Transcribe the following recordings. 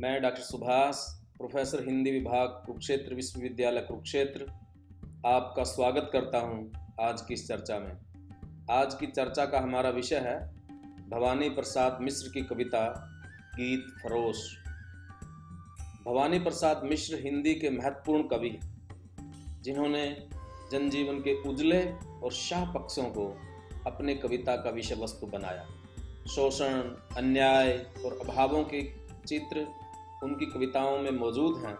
मैं doctor Subhash, professor Hindi विभाग, कुरुक्षेत्र विश्वविद्यालय कुरुक्षेत्र, आपका स्वागत करता हूं आज की इस चर्चा में। आज की चर्चा का हमारा विषय है भवानी प्रसाद मिश्र की कविता गीत फरोश। भवानी प्रसाद मिश्र हिंदी के महत्वपूर्ण कवि हैं, जिन्होंने जनजीवन के उजले और शाह पक्षों को अपने कविता का विषय वस्तु बनाया। शोषण, अन्याय और अभावों के चित्र उनकी कविताओं में मौजूद हैं,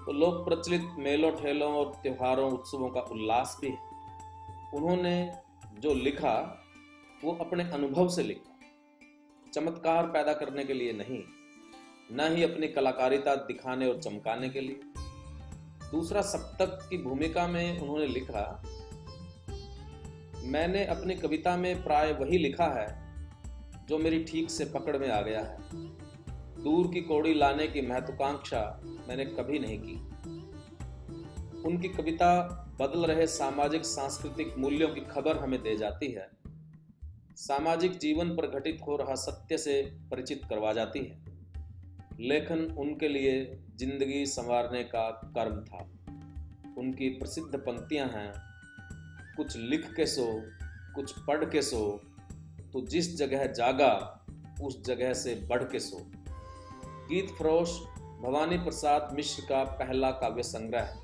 तो लोक प्रचलित मेलों ठेलों और त्योहारों उत्सवों का उल्लास भी है। उन्होंने जो लिखा वो अपने अनुभव से लिखा, चमत्कार पैदा करने के लिए नहीं, न ही अपनी कलाकारिता दिखाने और चमकाने के लिए। दूसरा, सप्तक की भूमिका में उन्होंने लिखा, मैंने अपनी कविता में प्राय वही लिखा है जो मेरी ठीक से पकड़ में आ गया है। दूर की कौड़ी लाने की महत्वाकांक्षा मैंने कभी नहीं की। उनकी कविता बदल रहे सामाजिक सांस्कृतिक मूल्यों की खबर हमें दे जाती है, सामाजिक जीवन पर घटित हो रहा सत्य से परिचित करवा जाती है। लेखन उनके लिए जिंदगी संवारने का कर्म था। उनकी प्रसिद्ध पंक्तियां हैं, कुछ लिख के सो, कुछ पढ़ के सो, तो जिस जगह जागा उस जगह से बढ़ के सो। गीत फरोश भवानी प्रसाद मिश्र का पहला काव्य संग्रह है,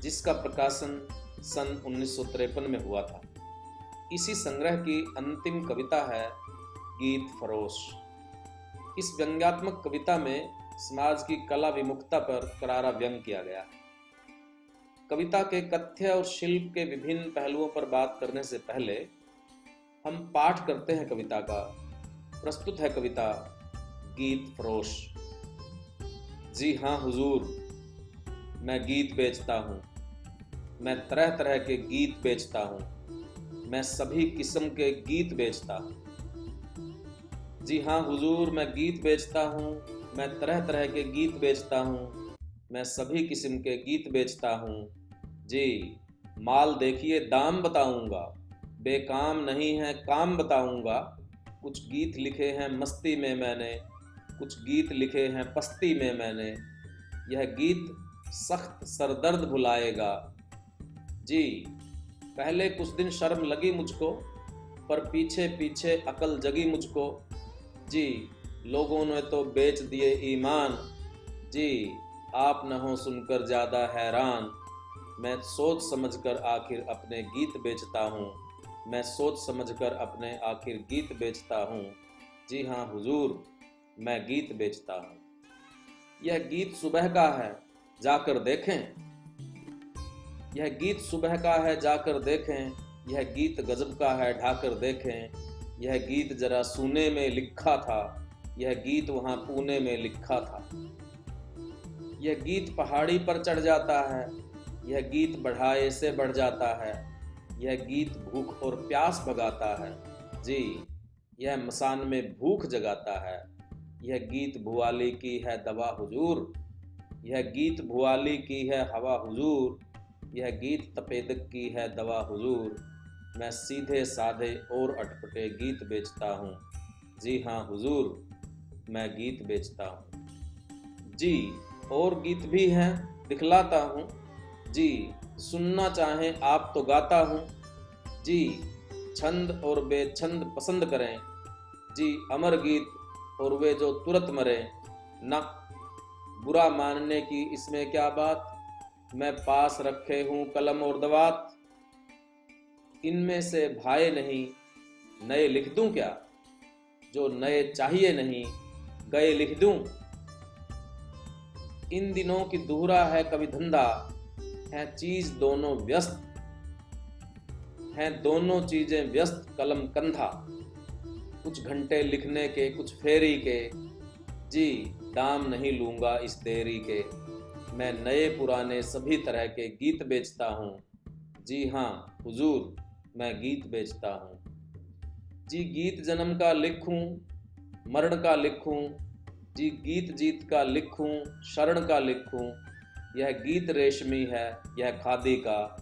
जिसका प्रकाशन सन 1953 में हुआ था। इसी संग्रह की अंतिम कविता है गीत फरोश। इस व्यंग्यात्मक कविता में समाज की कला विमुखता पर करारा व्यंग किया गया है। कविता के कथ्य और शिल्प के विभिन्न पहलुओं पर बात करने से पहले हम पाठ करते हैं कविता का। प्रस्तुत है कविता गीत फरोश। जी हाँ हुजूर, मैं गीत बेचता हूँ, मैं तरह तरह के गीत बेचता हूँ, मैं सभी किस्म के गीत बेचता हूँ। जी हाँ हुजूर, मैं गीत बेचता हूँ, मैं तरह तरह के गीत बेचता हूँ, मैं सभी किस्म के गीत बेचता हूँ। जी माल देखिए दाम बताऊंगा, बेकाम नहीं है काम बताऊंगा। कुछ गीत लिखे हैं मस्ती में मैंने, कुछ गीत लिखे हैं पस्ती में मैंने। यह गीत सख्त सरदर्द भुलाएगा। जी पहले कुछ दिन शर्म लगी मुझको, पर पीछे पीछे अकल जगी मुझको। जी लोगों ने तो बेच दिए ईमान। जी आप न हो सुनकर ज़्यादा हैरान। मैं सोच समझकर आखिर अपने गीत बेचता हूँ, मैं सोच समझकर अपने आखिर गीत बेचता हूँ। जी हाँ हुजूर, मैं गीत बेचता हूँ। यह गीत सुबह का है, जाकर देखें। यह गीत सुबह का है, जाकर देखें। यह गीत गजब का है, ढाकर देखें। यह गीत जरा सूने में लिखा था, यह गीत वहाँ पुणे में लिखा था। यह गीत पहाड़ी पर चढ़ जाता है, यह गीत बढ़ाए से बढ़ जाता है। यह गीत भूख और प्यास भगाता है। जी यह मसान में भूख जगाता है। यह गीत भुआली की है दवा हुजूर, यह गीत भुआली की है हवा हुजूर। यह गीत तपेदक की है दवा हुजूर। मैं सीधे साधे और अटपटे गीत बेचता हूँ। जी हाँ हुजूर, मैं गीत बेचता हूँ। जी और गीत भी हैं, दिखलाता हूँ। जी सुनना चाहें आप तो गाता हूँ। जी छंद और बेछंद पसंद करें। जी अमर गीत और वे जो तुरंत मरे ना, बुरा मानने की इसमें क्या बात। मैं पास रखे हूँ कलम और दवात, इनमें से भाए नहीं नए लिख दूं क्या, जो नए चाहिए नहीं गए लिख दूं। इन दिनों की दोहरा है कभी धंधा, है चीज दोनों व्यस्त, हैं दोनों चीजें व्यस्त कलम कंधा। कुछ घंटे लिखने के, कुछ फेरी के। जी दाम नहीं लूंगा इस देरी के। मैं नए पुराने सभी तरह के गीत बेचता हूँ। जी हाँ हुजूर, मैं गीत बेचता हूँ। जी गीत जन्म का लिखूं, मरण का लिखूं। जी गीत जीत का लिखूं, शरण का लिखूं। यह गीत रेशमी है, यह खादी का।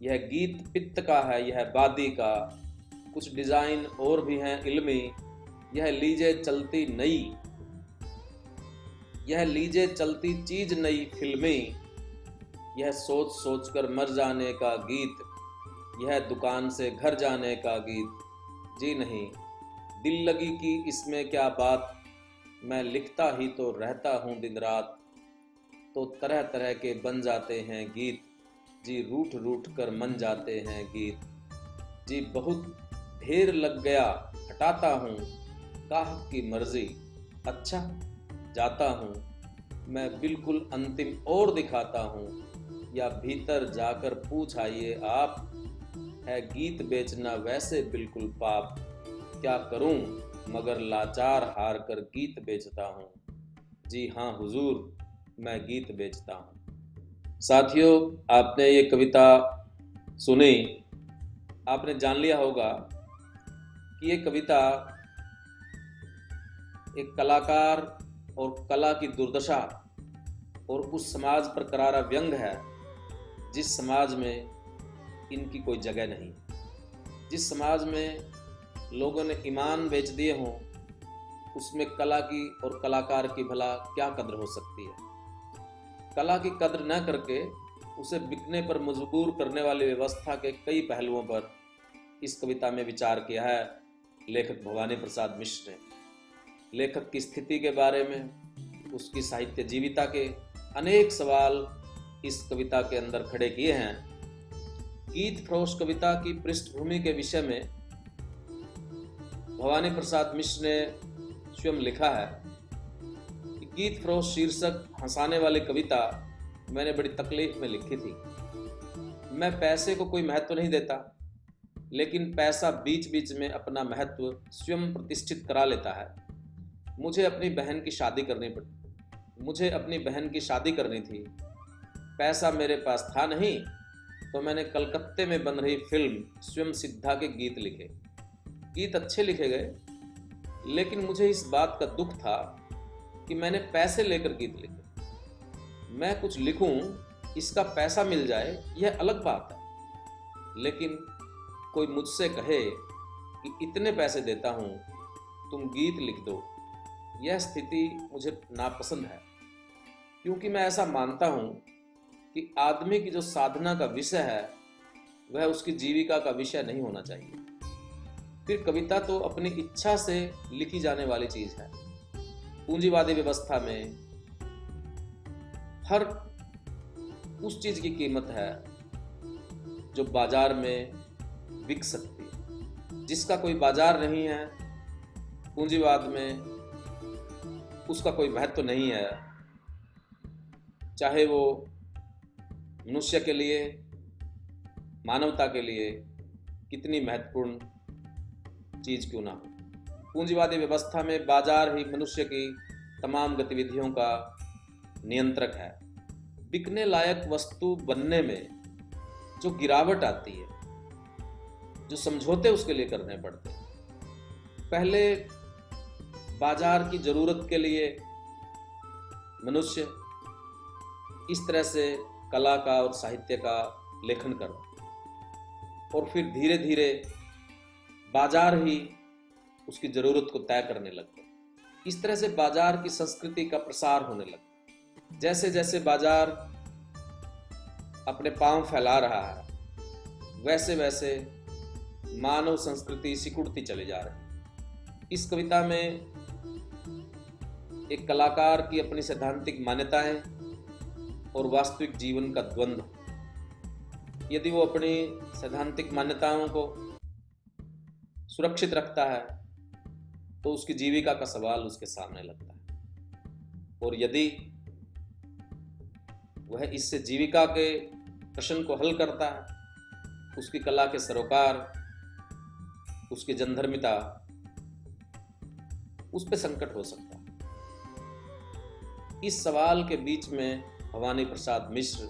यह गीत पित्त का है, यह बादी का। कुछ डिजाइन और भी हैं इल्मी, यह लीजे चलती नई। यह लीजे चलती चीज नई फिल्में, यह सोच सोच कर मर जाने का गीत, यह दुकान से घर जाने का गीत। जी नहीं, दिल लगी की इसमें क्या बात, मैं लिखता ही तो रहता हूँ दिन रात। तो तरह तरह के बन जाते हैं गीत, जी रूठ रूठ कर मन जाते हैं गीत। जी बहुत ढेर लग गया हटाता हूँ, गाहक की मर्जी, अच्छा जाता हूँ। मैं बिल्कुल अंतिम और दिखाता हूँ, या भीतर जाकर पूछ आइए आप, है गीत बेचना वैसे बिल्कुल पाप। क्या करूं मगर लाचार हार कर गीत बेचता हूँ। जी हाँ हुजूर, मैं गीत बेचता हूँ। साथियों, आपने ये कविता सुनी, आपने जान लिया होगा कि ये कविता एक कलाकार और कला की दुर्दशा और उस समाज पर करारा व्यंग है जिस समाज में इनकी कोई जगह नहीं, जिस समाज में लोगों ने ईमान बेच दिए हों, उसमें कला की और कलाकार की भला क्या कद्र हो सकती है। कला की कद्र न करके उसे बिकने पर मजबूर करने वाली व्यवस्था के कई पहलुओं पर इस कविता में विचार किया है लेखक भवानी प्रसाद मिश्र ने। लेखक की स्थिति के बारे में, उसकी साहित्य जीविता के अनेक सवाल इस कविता के अंदर खड़े किए हैं। गीत फरोश कविता की पृष्ठभूमि के विषय में भवानी प्रसाद मिश्र ने स्वयं लिखा है कि गीत फरोश शीर्षक हंसाने वाली कविता मैंने बड़ी तकलीफ में लिखी थी। मैं पैसे को कोई महत्व नहीं देता, लेकिन पैसा बीच बीच में अपना महत्व स्वयं प्रतिष्ठित करा लेता है। मुझे अपनी बहन की शादी करनी थी। पैसा मेरे पास था नहीं, तो मैंने कलकत्ते में बन रही फिल्म स्वयं सिद्धा के गीत लिखे। गीत अच्छे लिखे गए, लेकिन मुझे इस बात का दुख था कि मैंने पैसे लेकर गीत लिखे। मैं कुछ लिखूं, इसका पैसा मिल जाए, यह अलग बात है, लेकिन कोई मुझसे कहे कि इतने पैसे देता हूं, तुम गीत लिख दो, यह स्थिति मुझे नापसंद है। क्योंकि मैं ऐसा मानता हूं कि आदमी की जो साधना का विषय है वह उसकी जीविका का विषय नहीं होना चाहिए। फिर कविता तो अपनी इच्छा से लिखी जाने वाली चीज है। पूंजीवादी व्यवस्था में हर उस चीज की कीमत है जो बाजार में बिक सकती है। जिसका कोई बाजार नहीं है, पूंजीवाद में उसका कोई महत्व नहीं है, चाहे वो मनुष्य के लिए, मानवता के लिए कितनी महत्वपूर्ण चीज क्यों ना हो। पूंजीवादी व्यवस्था में बाजार ही मनुष्य की तमाम गतिविधियों का नियंत्रक है। बिकने लायक वस्तु बनने में जो गिरावट आती है, जो समझौते उसके लिए करने पड़ते हैं। पहले बाजार की जरूरत के लिए मनुष्य इस तरह से कला का और साहित्य का लेखन करता, और फिर धीरे धीरे बाजार ही उसकी जरूरत को तय करने लगते। इस तरह से बाजार की संस्कृति का प्रसार होने लगा। जैसे जैसे बाजार अपने पांव फैला रहा है, वैसे वैसे मानव संस्कृति सिकुड़ती चली जा रही। इस कविता में एक कलाकार की अपनी सैद्धांतिक मान्यताएं और वास्तविक जीवन का द्वंद्व। यदि वो अपनी सैद्धांतिक मान्यताओं को सुरक्षित रखता है तो उसकी जीविका का सवाल उसके सामने लगता है, और यदि वह इससे जीविका के प्रश्न को हल करता है, उसकी कला के सरोकार, उसकी जनधर्मिता, उस पर संकट हो सकता है। इस सवाल के बीच में भवानी प्रसाद मिश्र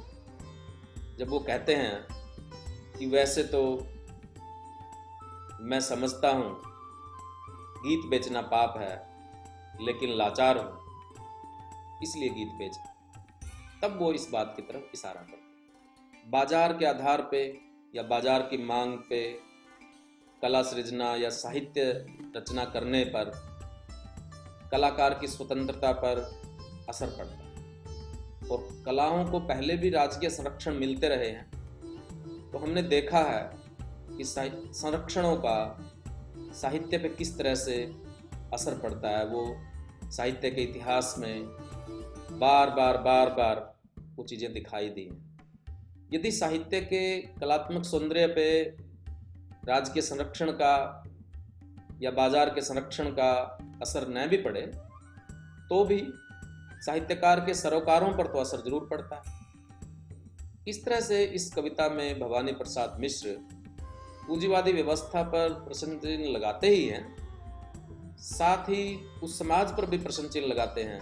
जब वो कहते हैं कि वैसे तो मैं समझता हूं गीत बेचना पाप है, लेकिन लाचार हूं इसलिए गीत बेच, तब वो इस बात की तरफ इशारा करते। बाजार के आधार पे या बाजार की मांग पे कला सृजना या साहित्य रचना करने पर, कलाकार की स्वतंत्रता पर असर पड़ता है। और कलाओं को पहले भी राजकीय संरक्षण मिलते रहे हैं, तो हमने देखा है कि संरक्षणों का साहित्य पे किस तरह से असर पड़ता है। वो साहित्य के इतिहास में बार बार वो चीज़ें दिखाई दी हैं। यदि साहित्य के कलात्मक सौंदर्य पे राजकीय संरक्षण का या बाजार के संरक्षण का असर न भी पड़े, तो भी साहित्यकार के सरोकारों पर तो असर जरूर पड़ता है। इस तरह से इस कविता में भवानी प्रसाद मिश्र पूंजीवादी व्यवस्था पर प्रश्न चिन्ह लगाते ही हैं, साथ ही उस समाज पर भी प्रश्न चिन्ह लगाते हैं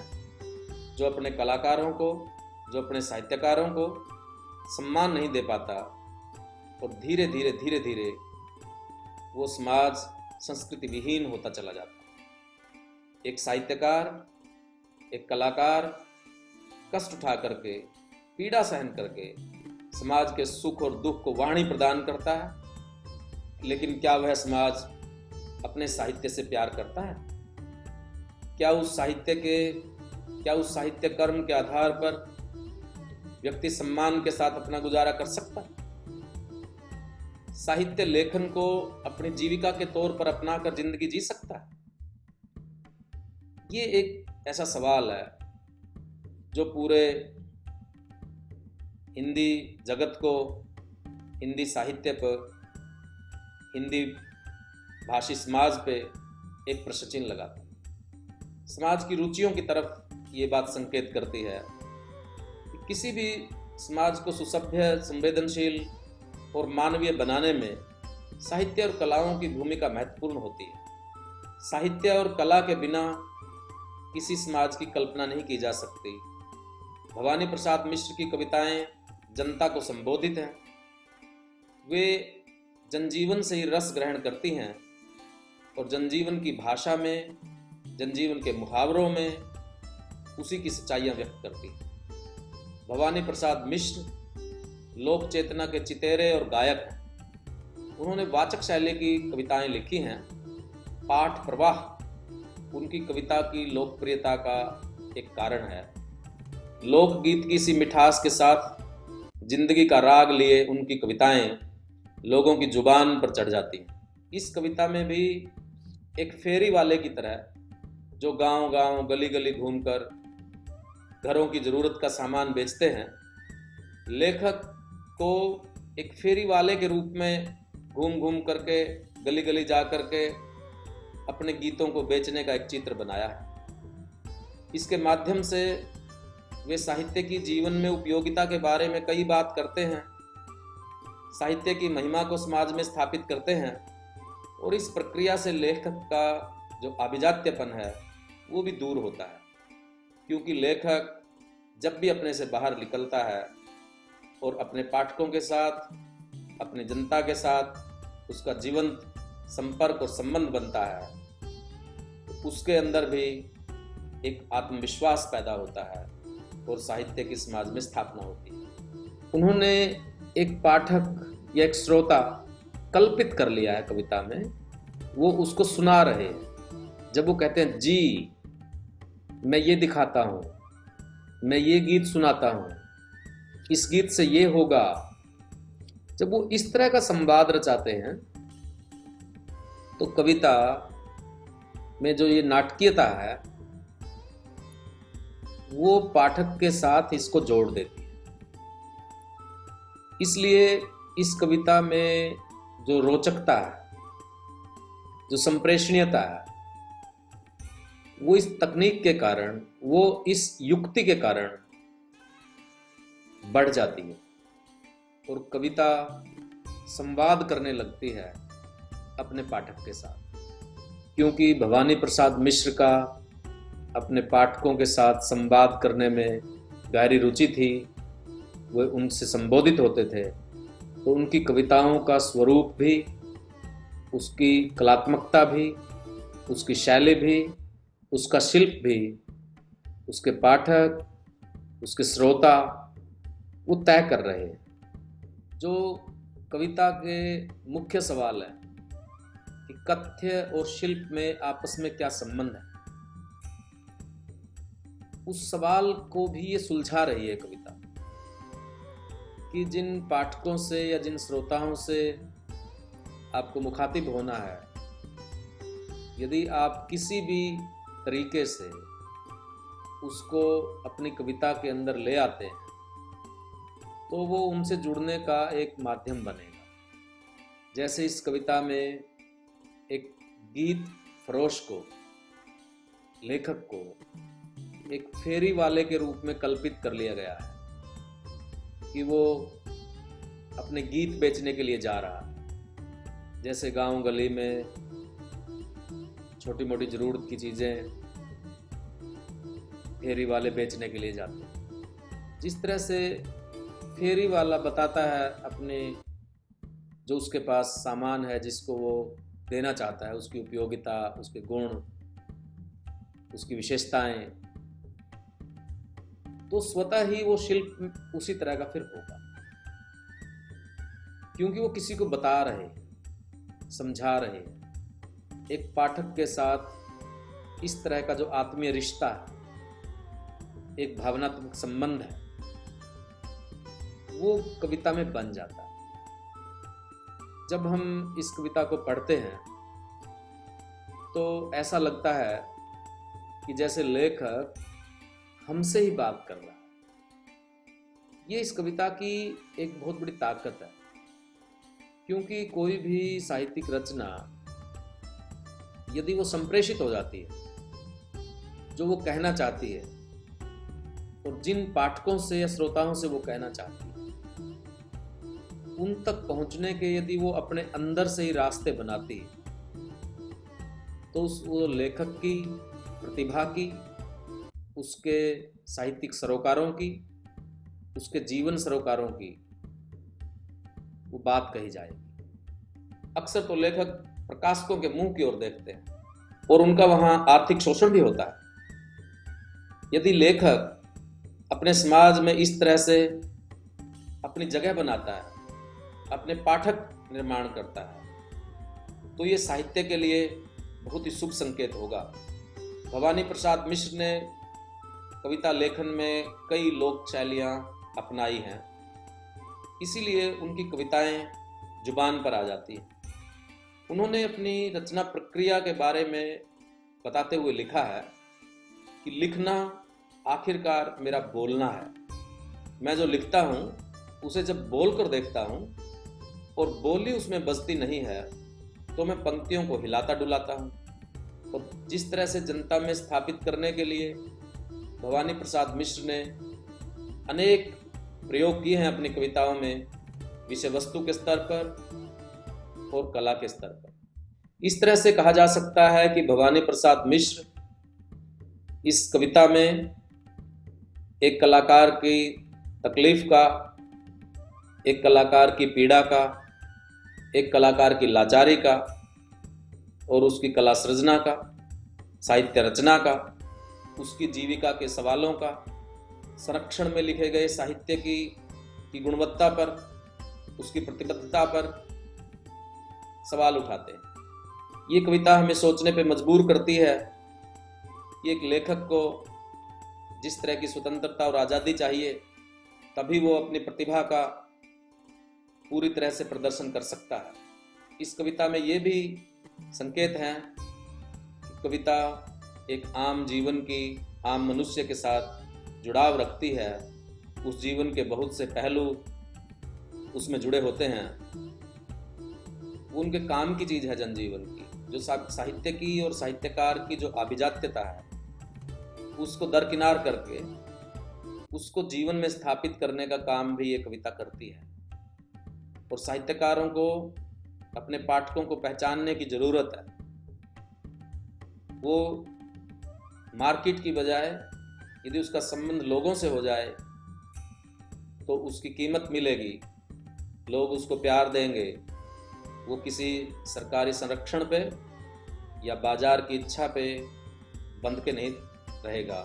जो अपने कलाकारों को, जो अपने साहित्यकारों को सम्मान नहीं दे पाता, और धीरे धीरे वो समाज संस्कृति विहीन होता चला जाता। एक साहित्यकार, एक कलाकार कष्ट उठा करके, पीड़ा सहन करके समाज के सुख और दुख को वाणी प्रदान करता है, लेकिन क्या वह समाज अपने साहित्य से प्यार करता है? क्या उस साहित्य कर्म के आधार पर व्यक्ति सम्मान के साथ अपना गुजारा कर सकता है? साहित्य लेखन को अपनी जीविका के तौर पर अपनाकर जिंदगी जी सकता है? ये एक ऐसा सवाल है जो पूरे हिंदी जगत को, हिंदी साहित्य पर, हिंदी भाषी समाज पे एक प्रश्न चिन्ह लगाता है। समाज की रुचियों की तरफ ये बात संकेत करती है कि किसी भी समाज को सुसभ्य, संवेदनशील और मानवीय बनाने में साहित्य और कलाओं की भूमिका महत्वपूर्ण होती है। साहित्य और कला के बिना किसी समाज की कल्पना नहीं की जा सकती। भवानी प्रसाद मिश्र की कविताएं जनता को संबोधित हैं। वे जनजीवन से ही रस ग्रहण करती हैं और जनजीवन की भाषा में, जनजीवन के मुहावरों में उसी की सच्चाइयाँ व्यक्त करती हैं। भवानी प्रसाद मिश्र लोक चेतना के चितेरे और गायक हैं। उन्होंने वाचक शैली की कविताएं लिखी हैं। पाठ प्रवाह उनकी कविता की लोकप्रियता का एक कारण है। लोकगीत की सी मिठास के साथ जिंदगी का राग लिए उनकी कविताएं लोगों की जुबान पर चढ़ जाती हैं। इस कविता में भी एक फेरी वाले की तरह, जो गांव-गांव, गली-गली घूमकर घरों की जरूरत का सामान बेचते हैं, लेखक को एक फेरी वाले के रूप में घूम घूम करके, गली-गली जा करके अपने गीतों को बेचने का एक चित्र बनाया है। इसके माध्यम से वे साहित्य की जीवन में उपयोगिता के बारे में कई बात करते हैं, साहित्य की महिमा को समाज में स्थापित करते हैं, और इस प्रक्रिया से लेखक का जो अभिजात्यपन है वो भी दूर होता है। क्योंकि लेखक जब भी अपने से बाहर निकलता है और अपने पाठकों के साथ, अपनी जनता के साथ उसका जीवंत संपर्क और संबंध बनता है, तो उसके अंदर भी एक आत्मविश्वास पैदा होता है और साहित्य की समाज में स्थापना होती है। उन्होंने एक पाठक या एक श्रोता कल्पित कर लिया है कविता में, वो उसको सुना रहे हैं। जब वो कहते हैं जी मैं ये दिखाता हूँ, मैं ये गीत सुनाता हूँ, इस गीत से ये होगा, जब वो इस तरह का संवाद रचाते हैं तो कविता में जो ये नाटकीयता है वो पाठक के साथ इसको जोड़ देती है। इसलिए इस कविता में जो रोचकता है, जो संप्रेषणीयता है, वो इस तकनीक के कारण, वो इस युक्ति के कारण बढ़ जाती है और कविता संवाद करने लगती है अपने पाठक के साथ। क्योंकि भवानी प्रसाद मिश्र का अपने पाठकों के साथ संवाद करने में गहरी रुचि थी, वे उनसे संबोधित होते थे, तो उनकी कविताओं का स्वरूप भी, उसकी कलात्मकता भी, उसकी शैली भी, उसका शिल्प भी, उसके पाठक, उसके श्रोता वो तय कर रहे हैं। जो कविता के मुख्य सवाल है कि कथ्य और शिल्प में आपस में क्या संबंध है। उस सवाल को भी ये सुलझा रही है कविता, कि जिन पाठकों से या जिन श्रोताओं से आपको मुखातिब होना है, यदि आप किसी भी तरीके से उसको अपनी कविता के अंदर ले आते हैं तो वो उनसे जुड़ने का एक माध्यम बनेगा। जैसे इस कविता में एक गीत फरोश को, लेखक को एक फेरी वाले के रूप में कल्पित कर लिया गया है कि वो अपने गीत बेचने के लिए जा रहा है। जैसे गांव गली में छोटी मोटी ज़रूरत की चीज़ें फेरी वाले बेचने के लिए जाते हैं, जिस तरह से फेरी वाला बताता है अपने जो उसके पास सामान है जिसको वो देना चाहता है, उसकी उपयोगिता, उसके गुण, उसकी विशेषताएं, तो स्वतः ही वो शिल्प उसी तरह का फिर होगा, क्योंकि वो किसी को बता रहे, समझा रहे। एक पाठक के साथ इस तरह का जो आत्मीय रिश्ता है, एक भावनात्मक संबंध है, वो कविता में बन जाता है। जब हम इस कविता को पढ़ते हैं तो ऐसा लगता है कि जैसे लेखक हमसे ही बात कर रहा है। ये इस कविता की एक बहुत बड़ी ताकत है, क्योंकि कोई भी साहित्यिक रचना यदि वो संप्रेषित हो जाती है, जो वो कहना चाहती है और जिन पाठकों से या श्रोताओं से वो कहना चाहती है, उन तक पहुंचने के यदि वो अपने अंदर से ही रास्ते बनाती है, तो वो लेखक की प्रतिभा की, उसके साहित्यिक सरोकारों की, उसके जीवन सरोकारों की वो बात कही जाएगी। अक्सर तो लेखक प्रकाशकों के मुंह की ओर देखते हैं और उनका वहां आर्थिक शोषण भी होता है। यदि लेखक अपने समाज में इस तरह से अपनी जगह बनाता है, अपने पाठक निर्माण करता है, तो ये साहित्य के लिए बहुत ही शुभ संकेत होगा। भवानी प्रसाद मिश्र ने कविता लेखन में कई लोक शैलियाँ अपनाई हैं, इसीलिए उनकी कविताएं जुबान पर आ जाती हैं। उन्होंने अपनी रचना प्रक्रिया के बारे में बताते हुए लिखा है कि लिखना आखिरकार मेरा बोलना है। मैं जो लिखता हूँ उसे जब बोल कर देखता हूँ और बोली उसमें बजती नहीं है तो मैं पंक्तियों को हिलाता डुलाता हूँ। और जिस तरह से जनता में स्थापित करने के लिए भवानी प्रसाद मिश्र ने अनेक प्रयोग किए हैं अपनी कविताओं में, विषय वस्तु के स्तर पर और कला के स्तर पर। इस तरह से कहा जा सकता है कि भवानी प्रसाद मिश्र इस कविता में एक कलाकार की तकलीफ का, एक कलाकार की पीड़ा का, एक कलाकार की लाचारी का और उसकी कला सृजना का, साहित्य रचना का, उसकी जीविका के सवालों का, संरक्षण में लिखे गए साहित्य की गुणवत्ता पर, उसकी प्रतिबद्धता पर सवाल उठाते हैं। ये कविता हमें सोचने पे मजबूर करती है कि एक लेखक को जिस तरह की स्वतंत्रता और आज़ादी चाहिए, तभी वो अपनी प्रतिभा का पूरी तरह से प्रदर्शन कर सकता है। इस कविता में ये भी संकेत हैं कि कविता एक आम जीवन की, आम मनुष्य के साथ जुड़ाव रखती है। उस जीवन के बहुत से पहलू उसमें जुड़े होते हैं। वो उनके काम की चीज़ है जनजीवन की, जो साहित्य की और साहित्यकार की जो अभिजात्यता है उसको दरकिनार करके उसको जीवन में स्थापित करने का काम भी ये कविता करती है। और साहित्यकारों को अपने पाठकों को पहचानने की ज़रूरत है। वो मार्केट की बजाय यदि उसका संबंध लोगों से हो जाए तो उसकी कीमत मिलेगी, लोग उसको प्यार देंगे। वो किसी सरकारी संरक्षण पे या बाजार की इच्छा पे बंध के नहीं रहेगा।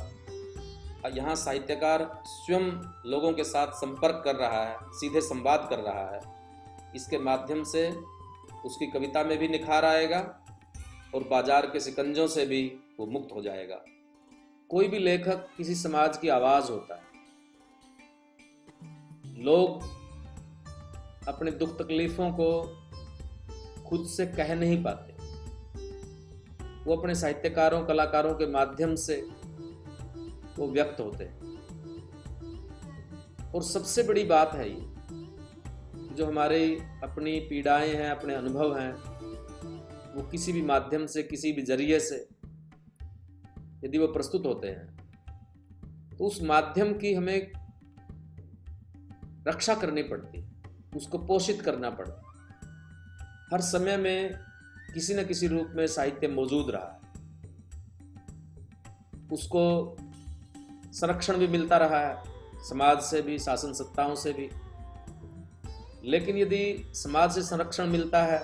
यहाँ साहित्यकार स्वयं लोगों के साथ संपर्क कर रहा है, सीधे संवाद कर रहा है। इसके माध्यम से उसकी कविता में भी निखार आएगा और बाजार के शिकंजों से भी वो मुक्त हो जाएगा। कोई भी लेखक किसी समाज की आवाज होता है। लोग अपने दुख तकलीफों को खुद से कह नहीं पाते, वो अपने साहित्यकारों कलाकारों के माध्यम से वो व्यक्त होते हैं। और सबसे बड़ी बात है ये, जो हमारी अपनी पीड़ाएं हैं, अपने अनुभव हैं, वो किसी भी माध्यम से, किसी भी जरिए से यदि वो प्रस्तुत होते हैं तो उस माध्यम की हमें रक्षा करनी पड़ती, उसको पोषित करना पड़ता। हर समय में किसी न किसी रूप में साहित्य मौजूद रहा है, उसको संरक्षण भी मिलता रहा है, समाज से भी, शासन सत्ताओं से भी। लेकिन यदि समाज से संरक्षण मिलता है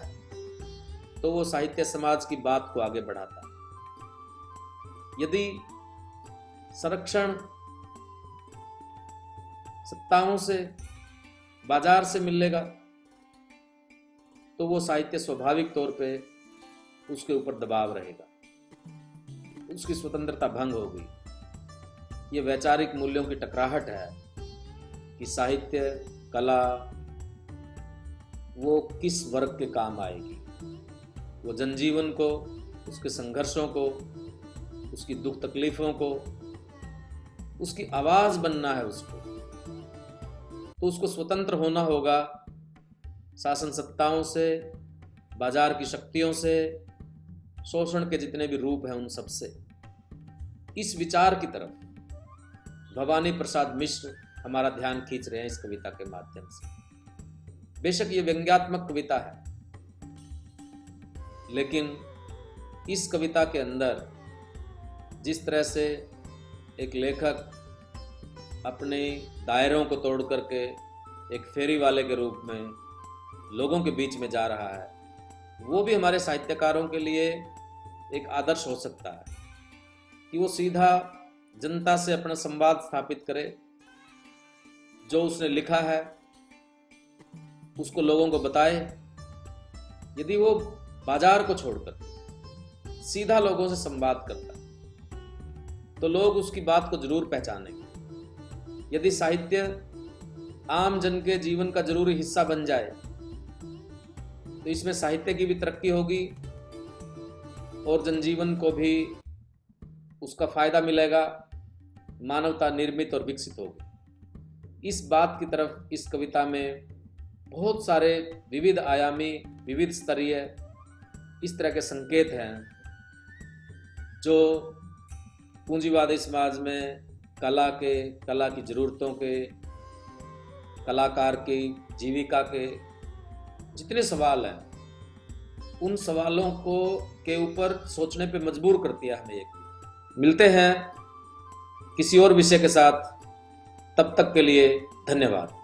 तो वो साहित्य समाज की बात को आगे बढ़ाता है। यदि संरक्षण सत्ताओं से, बाजार से मिलेगा तो वो साहित्य स्वाभाविक तौर पे उसके ऊपर दबाव रहेगा, उसकी स्वतंत्रता भंग होगी। ये वैचारिक मूल्यों की टकराहट है कि साहित्य कला वो किस वर्ग के काम आएगी। वो जनजीवन को, उसके संघर्षों को, उसकी दुख तकलीफों को, उसकी आवाज बनना है उसको, तो उसको स्वतंत्र होना होगा शासन सत्ताओं से, बाजार की शक्तियों से, शोषण के जितने भी रूप हैं उन सब से। इस विचार की तरफ भवानी प्रसाद मिश्र हमारा ध्यान खींच रहे हैं इस कविता के माध्यम से। बेशक ये व्यंग्यात्मक कविता है, लेकिन इस कविता के अंदर जिस तरह से एक लेखक अपने दायरों को तोड़ करके एक फेरी वाले के रूप में लोगों के बीच में जा रहा है, वो भी हमारे साहित्यकारों के लिए एक आदर्श हो सकता है कि वो सीधा जनता से अपना संवाद स्थापित करे, जो उसने लिखा है उसको लोगों को बताए। यदि वो बाजार को छोड़कर सीधा लोगों से संवाद करता है तो लोग उसकी बात को जरूर पहचानेंगे। यदि साहित्य आम जन के जीवन का जरूरी हिस्सा बन जाए तो इसमें साहित्य की भी तरक्की होगी और जनजीवन को भी उसका फायदा मिलेगा, मानवता निर्मित और विकसित होगी। इस बात की तरफ इस कविता में बहुत सारे विविध आयामी, विविध स्तरीय इस तरह के संकेत हैं जो पूंजीवादी समाज में कला की जरूरतों के, कलाकार की जीविका के जितने सवाल हैं, उन सवालों को के ऊपर सोचने पे मजबूर करती है हमें। मिलते हैं किसी और विषय के साथ, तब तक के लिए धन्यवाद।